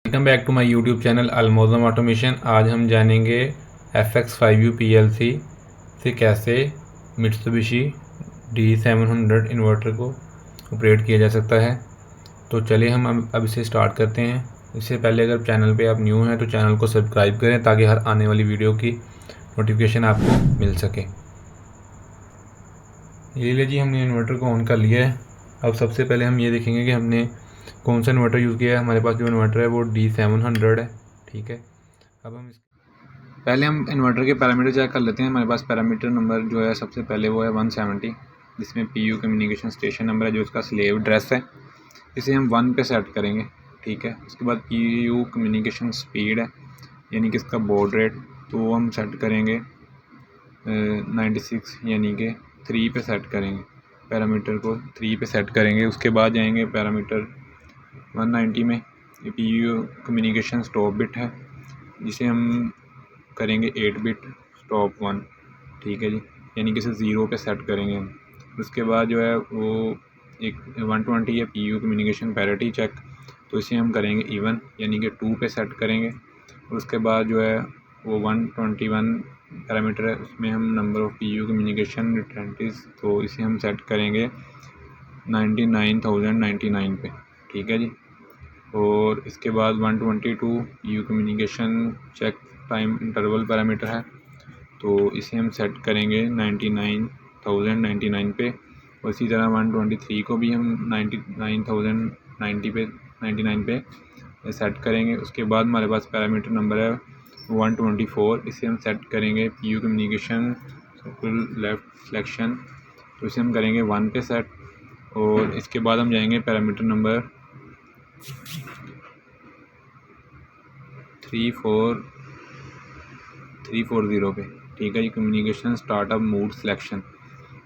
Welcome back to my YouTube channel अलमोज़म automation. आज हम जानेंगे FX5U PLC से कैसे मित्सुबिशी D700 इन्वर्टर को ऑपरेट किया जा सकता है। तो चलिए हम अब इसे स्टार्ट करते हैं। इससे पहले अगर चैनल पे आप न्यू हैं तो चैनल को सब्सक्राइब करें ताकि हर आने वाली वीडियो की नोटिफिकेशन आपको मिल सके। ये लीजिए जी, हमने इन्वर्टर को ऑन कर लिया है। अब सबसे पहले हम ये देखेंगे कि हमने कौन सा इन्वर्टर यूज़ किया है। हमारे पास जो इन्वर्टर है वो D700 है, ठीक है। अब पहले हम इन्वर्टर के पैरामीटर चेक कर लेते हैं। हमारे पास पैरामीटर नंबर जो है सबसे पहले वो है 170, जिसमें PU कम्युनिकेशन स्टेशन नंबर है जो इसका स्लेव एड्रेस है। इसे हम 1 पे सेट करेंगे, ठीक है। उसके बाद PU कम्युनिकेशन स्पीड है यानी कि इसका बॉड रेट, तो वो हम सेट करेंगे 96 यानी कि 3 पे सेट करेंगे। पैरामीटर को 3 पे सेट करेंगे। उसके बाद जाएंगे पैरामीटर 190 में। ये PU कम्युनिकेशन स्टॉप बिट है जिसे हम करेंगे 8 बिट स्टॉप 1, ठीक है जी, यानी कि इसे 0 पे सेट करेंगे हम। उसके बाद जो है वो एक 120 है PU कम्युनिकेशन पैरिटी चेक, तो इसे हम करेंगे इवन यानी कि 2 पे सेट करेंगे। उसके बाद जो है वो 121 पैरामीटर है, उसमें हम नंबर ऑफ़ PU कम्युनिकेशन रिटेंटिस, तो इसे हम सेट करेंगे 99,099 पे, ठीक है जी। और इसके बाद 122 PU communication check time interval parameter है, तो इसे हम सेट करेंगे 99,099 पे। और इसी तरह 123 को भी हम 99,090 पे 99 पे सेट करेंगे। उसके बाद हमारे पास पैरामीटर नंबर है 124, इसे हम सेट करेंगे PU कम्युनिकेशन लेफ़्ट सिलेक्शन, तो इसे हम करेंगे 1 पे सेट। और इसके बाद हम जाएंगे पैरामीटर नंबर 340 पे, ठीक है जी, कम्युनिकेशन स्टार्टअप मूड सिलेक्शन,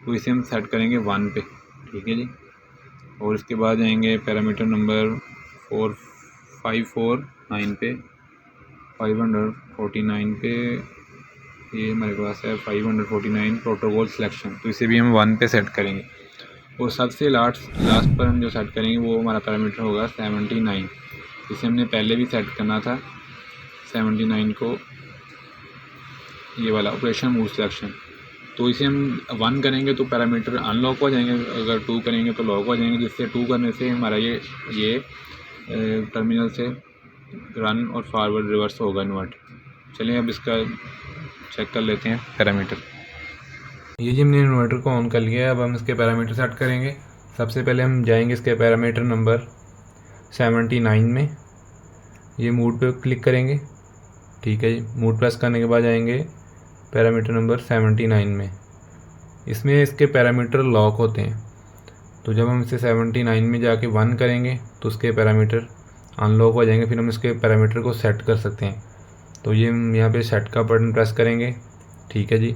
तो इसे हम सेट करेंगे 1 पे, ठीक है जी। और इसके बाद जाएंगे पैरामीटर नंबर 549 पे 549 पे, ये हमारे पास है 549 प्रोटोकॉल सिलेक्शन, तो इसे भी हम 1 पे सेट करेंगे। और सबसे लास्ट पर हम जो सेट करेंगे वो हमारा पैरामीटर होगा 79, इसे हमने पहले भी सेट करना था 79 को, ये वाला ऑपरेशन मूड सिलेक्शन, तो इसे हम 1 करेंगे तो पैरामीटर अनलॉक हो जाएंगे, अगर 2 करेंगे तो लॉक हो जाएंगे, जिससे 2 करने से हमारा ये टर्मिनल से रन और फॉरवर्ड रिवर्स होगा इन्वर्टर। चलिए अब इसका चेक कर लेते हैं पैरामीटर। ये जी हमने इन्वर्टर को ऑन कर लिया है। अब हम इसके पैरामीटर सेट करेंगे। सबसे पहले हम जाएंगे इसके पैरामीटर नंबर 79 में, ये मूड पे क्लिक करेंगे, ठीक है जी। मूड प्रेस करने के बाद जाएंगे पैरामीटर नंबर 79 में। इसमें इसके पैरामीटर लॉक होते हैं, तो जब हम इसे 79 में जाके 1 करेंगे तो उसके पैरामीटर अनलॉक हो जाएंगे, फिर हम इसके पैरामीटर को सेट कर सकते हैं। तो ये हम यहाँ पे सेट का बटन प्रेस करेंगे, ठीक है जी।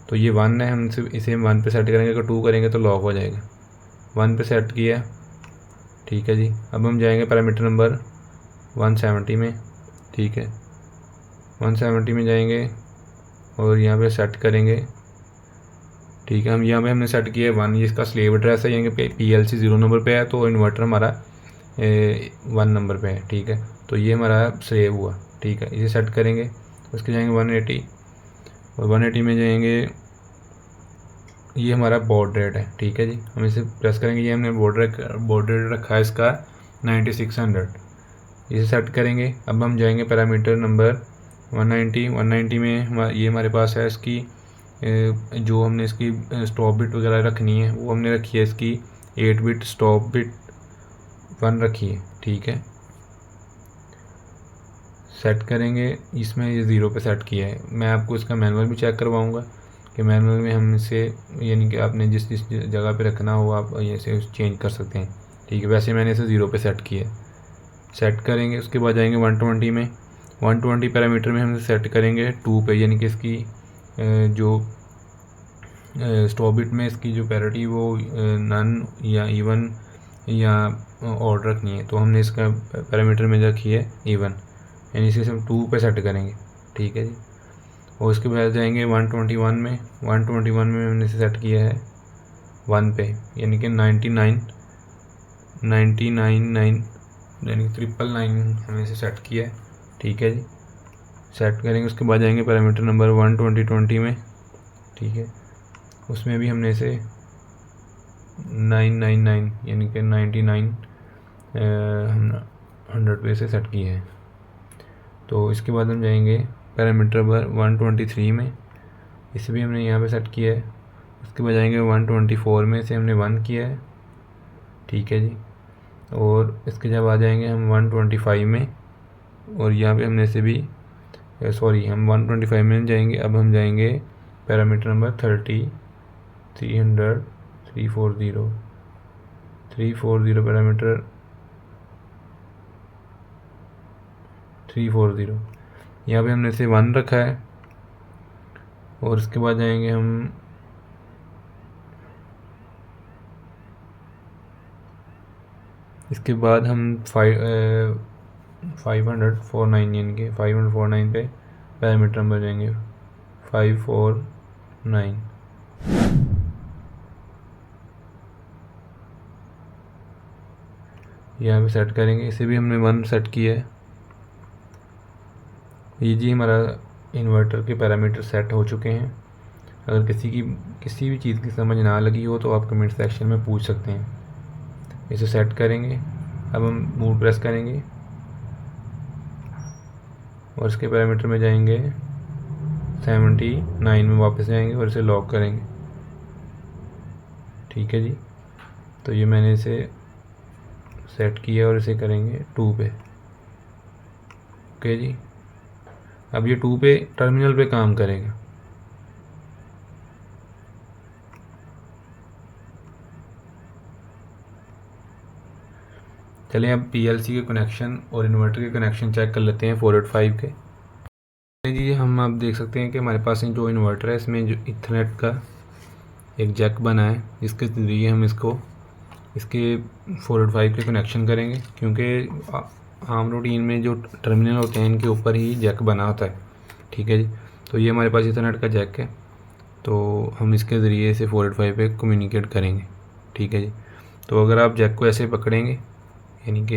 तो ये 1 है, हम इसे 1 पे सेट करेंगे, अगर 2 करेंगे तो लॉक हो जाएगा। 1 पे सेट किया, ठीक है जी। अब हम जाएंगे पैरामीटर नंबर 170 में, ठीक है। 170 में जाएंगे और यहाँ पे सेट करेंगे, ठीक है। हम यहाँ पे हमने सेट किया है 1, ये इसका स्लेव एड्रेस है यानी कि PLC 0 नंबर पे है, तो इन्वर्टर हमारा 1 नंबर पे है, ठीक है। तो ये हमारा सेव हुआ, ठीक है। इसे सेट करेंगे, उसके जाएंगे 180 और 180 में जाएंगे, ये हमारा बॉड रेट है, ठीक है जी। हम इसे प्रेस करेंगे, ये हमने बॉड रेट रखा है इसका 9600, इसे सेट करेंगे। अब हम जाएंगे पैरामीटर नंबर 190 में, ये हमारे पास है इसकी जो हमने इसकी स्टॉप बिट वगैरह रखनी है वो हमने रखी है इसकी 8 बिट स्टॉप बिट 1 रखी है, ठीक है। सेट करेंगे, इसमें ये 0 पे सेट किया है। मैं आपको इसका मैनुअल भी चेक करवाऊंगा कि मैनुअल में हम इसे यानी कि आपने जिस जगह पे रखना हो आप ऐसे चेंज कर सकते हैं, ठीक है। वैसे मैंने इसे 0 पे सेट किया है। सेट करेंगे, उसके बाद जाएंगे 120 में। 120 पैरामीटर में हम सेट करेंगे 2 पे, यानी कि इसकी जो स्टॉप बिट में इसकी जो पैरिटी वो नन या इवन या ऑड रखनी है, तो हमने इसका पैरामीटर में रखी है इवन, यानी इसे हम 2 पे सेट करेंगे, ठीक है जी। और उसके बाद जाएंगे 121 में। 121 में हमने इसे सेट किया है 1 पे, यानी कि 99,999 यानी 999 हमने इसे सेट किया है। ठीक है जी, सेट करेंगे। उसके बाद जाएंगे पैरामीटर नंबर 120 में। ठीक है, उसमें भी हमने इसे 999 यानी कि 99 हम 100 पे से सेट किए हैं। तो इसके बाद हम जाएंगे पैरामीटर नंबर 123 में, इसे भी हमने यहाँ पे सेट किया है। उसके बाद जाएंगे 124 में, से हमने 1 किया है। ठीक है जी, और इसके जब आ जाएंगे हम 125 में, और यहाँ पे हमने इसे भी हम 125 में जाएंगे। अब हम जाएंगे पैरामीटर नंबर 340 पैरामीटर 340, यहाँ पे हमने इसे 1 रखा है। और इसके बाद जाएंगे हम इसके बाद हम 549 यानी कि 549 पे पैरामीटर नंबर जाएंगे 549। यहाँ पे सेट करेंगे, इसे भी हमने 1 सेट किया है। ये जी हमारा इन्वर्टर के पैरामीटर सेट हो चुके हैं। अगर किसी भी चीज़ की समझ ना लगी हो तो आप कमेंट सेक्शन में पूछ सकते हैं। इसे सेट करेंगे। अब हम मूव प्रेस करेंगे और इसके पैरामीटर में जाएंगे 79 में वापस जाएंगे और इसे लॉक करेंगे। ठीक है जी, तो ये मैंने इसे सेट किया और इसे करेंगे 2 पे। ओके जी, अब ये 2 पे टर्मिनल पे काम करेगा। चलिए अब पीएलसी के कनेक्शन और इन्वर्टर के कनेक्शन चेक कर लेते हैं 485 के। जी हम आप देख सकते हैं कि हमारे पास जो इन्वर्टर है इसमें जो इथरनेट का एक जैक बना है, जिसके ज़रिए हम इसके 485 के कनेक्शन करेंगे, क्योंकि आम रूटीन में जो टर्मिनल होते हैं इनके ऊपर ही जैक बना होता है। ठीक है जी, तो ये हमारे पास इथरनेट का जैक है, तो हम इसके ज़रिए से 485 पे कम्युनिकेट करेंगे। ठीक है जी, तो अगर आप जैक को ऐसे पकड़ेंगे, यानी कि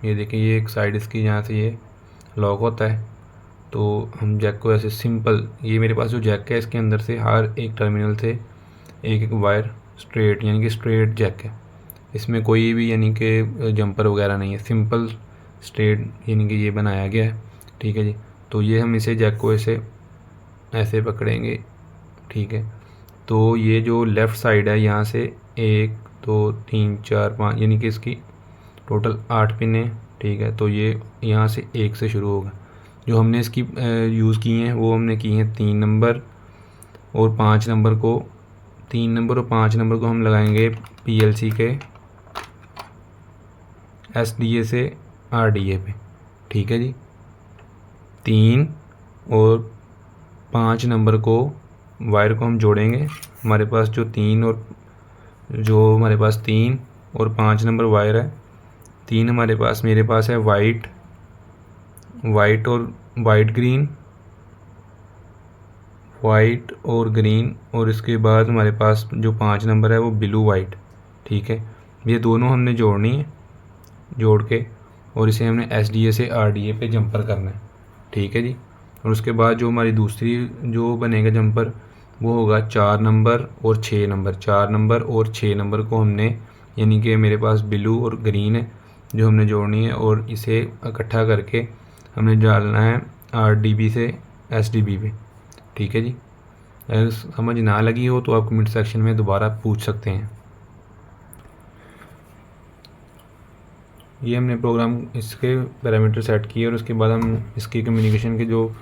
ये देखिए ये एक साइड इसकी यहाँ से ये लॉक होता है, तो हम जैक को ऐसे सिंपल, ये मेरे पास जो जैक है इसके अंदर से हर एक टर्मिनल से एक वायर स्ट्रेट, यानी कि स्ट्रेट जैक है, इसमें कोई भी यानी कि जंपर वगैरह नहीं है, सिंपल स्ट्रेट यानी कि ये बनाया गया है। ठीक है जी, तो ये हम इसे जैक को ऐसे पकड़ेंगे। ठीक है, तो ये जो लेफ़्ट साइड है यहाँ से 1 2 3 4 5 यानी कि इसकी टोटल 8 पिन है। ठीक है, तो ये यहाँ से 1 से शुरू होगा। जो हमने इसकी यूज़ की हैं वो हमने की हैं 3 नंबर और 5 नंबर को, 3 नंबर और 5 नंबर को हम लगाएंगे पीएलसी के एसडीए से आरडीए पे। ठीक है जी, 3 और 5 नंबर को वायर को हम जोड़ेंगे। हमारे पास जो 3 और 5 नंबर वायर है, 3 मेरे पास है वाइट और वाइट और ग्रीन, और इसके बाद हमारे पास जो 5 नंबर है वो ब्लू वाइट। ठीक है, ये दोनों हमने जोड़नी है, जोड़ के, और इसे हमने एसडीए से आरडीए पे जंपर करना है। ठीक है जी, और उसके बाद जो हमारी दूसरी जो बनेगा जंपर वो होगा 4 नंबर और 6 नंबर। 4 नंबर और 6 नंबर को हमने, यानी कि मेरे पास ब्लू और ग्रीन है जो हमने जोड़नी है, और इसे इकट्ठा करके हमने डालना है आरडीबी से एसडीबी पे। ठीक है जी, अगर समझ ना लगी हो तो आप कमेंट सेक्शन में दोबारा पूछ सकते हैं। ये हमने प्रोग्राम इसके पैरामीटर सेट किए और उसके बाद हम इसकी कम्युनिकेशन के जो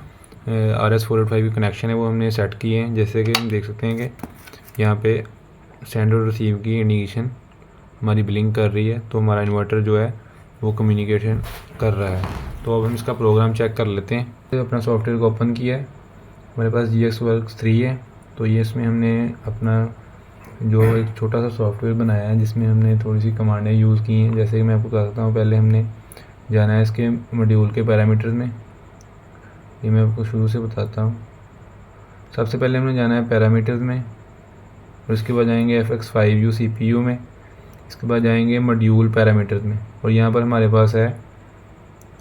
RS485 के कनेक्शन है वो हमने सेट किए हैं। जैसे कि हम देख सकते हैं कि यहाँ पे सेंड और रिसीव की इंडिकेशन हमारी ब्लिंक कर रही है, तो हमारा इन्वर्टर जो है वो कम्युनिकेशन कर रहा है। तो अब हम इसका प्रोग्राम चेक कर लेते हैं। तो अपना सॉफ्टवेयर को ओपन किया है, हमारे पास GXWorks 3 है, तो ये इसमें हमने अपना जो एक छोटा सा सॉफ्टवेयर बनाया है जिसमें हमने थोड़ी सी कमांडें यूज़ की हैं। जैसे कि मैं आपको बताता हूँ, पहले हमने जाना है इसके मॉड्यूल के पैरामीटर्स में। ये मैं आपको शुरू से बताता हूँ। सबसे पहले हमने जाना है पैरामीटर्स में, और उसके बाद जाएंगे FX5U CPU में। इसके बाद जाएंगे मॉड्यूल पैरामीटर्स में और यहाँ पर हमारे पास है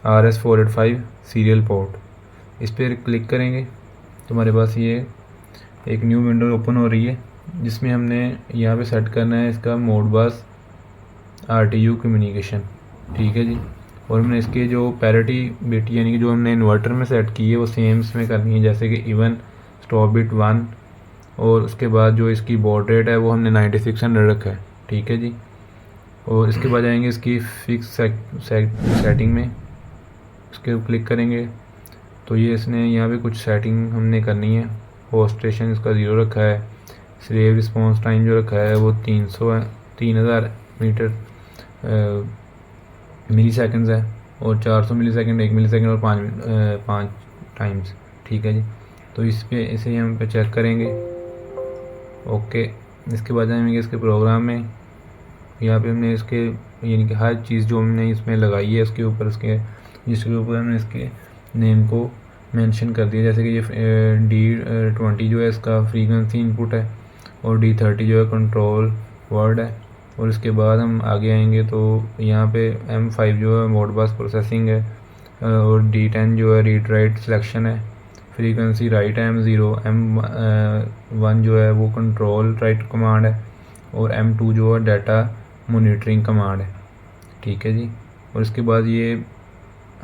RS485 सीरियल पोर्ट। इस पर क्लिक करेंगे तो हमारे पास ये एक न्यू विंडो ओपन हो रही है जिसमें हमने यहाँ पे सेट करना है इसका मोडबस RTU कम्युनिकेशन। ठीक है जी। और हमने इसके जो पैरिटी बिट यानी कि जो हमने इन्वर्टर में सेट की है वो सेम इसमें करनी है, जैसे कि इवन स्टॉप बिट 1 और उसके बाद जो इसकी बॉड रेट है वो हमने 9600 रखा है। ठीक है जी। और इसके बाद जाएंगे इसकी फिक्स सेटिंग में, इसके क्लिक करेंगे तो ये इसने यहाँ पे कुछ सेटिंग हमने करनी है। होस्ट स्टेशन इसका 0 रखा है, स्लेव रिस्पॉन्स टाइम जो रखा है वो 3000 मिली सेकेंड्स है और 400 मिली सेकेंड, 1 मिली सेकेंड और 5 टाइम्स। ठीक है जी। तो इस पे इसे हम पे चेक करेंगे। ओके। इसके बाद जाएंगे इसके प्रोग्राम में, यहाँ पे हमने इसके यानी कि हर चीज़ जो हमने इसमें लगाई है उसके ऊपर इसके जिसके ऊपर हमने इसके नेम को मेंशन कर दिया, जैसे कि ये D20 जो है इसका फ्रीक्वेंसी इनपुट है और D30 जो है कंट्रोल वर्ड है। और इसके बाद हम आगे आएंगे तो यहाँ पे M5 जो है मोडबस प्रोसेसिंग है और D10 जो है रीड राइट सिलेक्शन है, फ्रीक्वेंसी राइट M0, M1 जो है वो कंट्रोल राइट कमांड है और M2 जो है डाटा मॉनिटरिंग कमांड है। ठीक है जी। और इसके बाद ये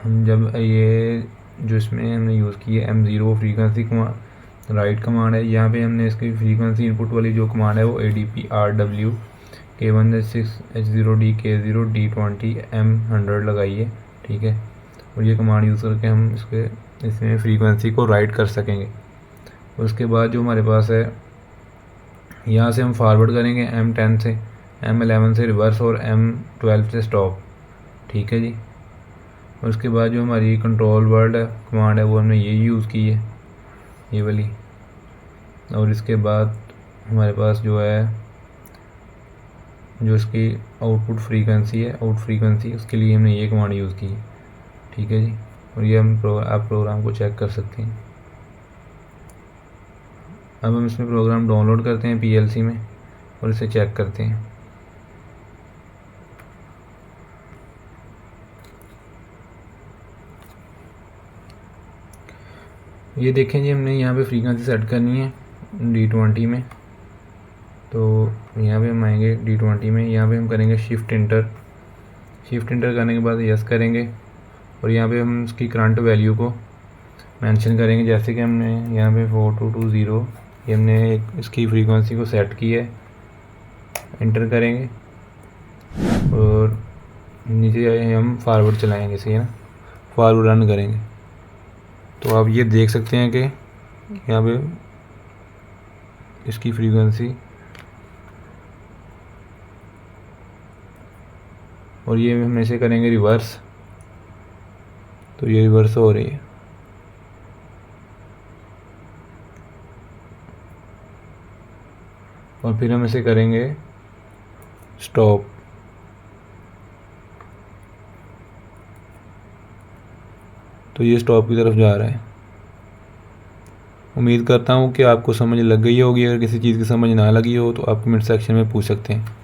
हम जब ये जो इसमें हमने यूज़ की है M0 frequency command right command है, यहाँ पे हमने इसकी फ्रीक्वेंसी इनपुट वाली जो कमांड है वो ADP RW K1H6H0D K0 D20 M100 लगाई है। ठीक है। और ये कमांड यूज़ करके हम इसमें फ्रीक्वेंसी को राइट कर सकेंगे। और उसके बाद जो हमारे पास है यहाँ से हम फॉरवर्ड करेंगे M10 से, M11 से रिवर्स और M12 से स्टॉप। ठीक है जी। और उसके बाद जो हमारी कंट्रोल वर्ड है कमांड है वो हमने ये यूज़ की है, ये वाली। और इसके बाद हमारे पास जो है जो इसकी आउटपुट फ्रीक्वेंसी है, आउट फ्रीक्वेंसी, उसके लिए हमने ये कमांड यूज़ की है। ठीक है जी। और ये हम आप प्रोग्राम को चेक कर सकते हैं। अब हम इसमें प्रोग्राम डाउनलोड करते हैं PLC में और इसे चेक करते हैं। ये देखें जी, हमने यहाँ पे फ्रीक्वेंसी सेट करनी है D20 में। तो यहाँ पे हम आएंगे D20 में, यहाँ पे हम करेंगे शिफ्ट इंटर करने के बाद यस करेंगे और यहाँ पे हम इसकी करंट वैल्यू को मेंशन करेंगे, जैसे कि हमने यहाँ पे 4220 ये हमने इसकी फ्रीक्वेंसी को सेट की है। इंटर करेंगे और नीचे हम फॉरवर्ड चलाएंगे, सही है ना, फॉरवर्ड रन करेंगे तो आप ये देख सकते हैं कि यहाँ पे इसकी फ्रीक्वेंसी और ये हम ऐसे करेंगे रिवर्स तो ये रिवर्स हो रही है। और फिर हम इसे करेंगे स्टॉप। तो ये स्टॉप की तरफ जा रहा है। उम्मीद करता हूँ कि आपको समझ लग गई होगी। अगर किसी चीज़ की समझ ना लगी हो तो आप कमेंट सेक्शन में पूछ सकते हैं।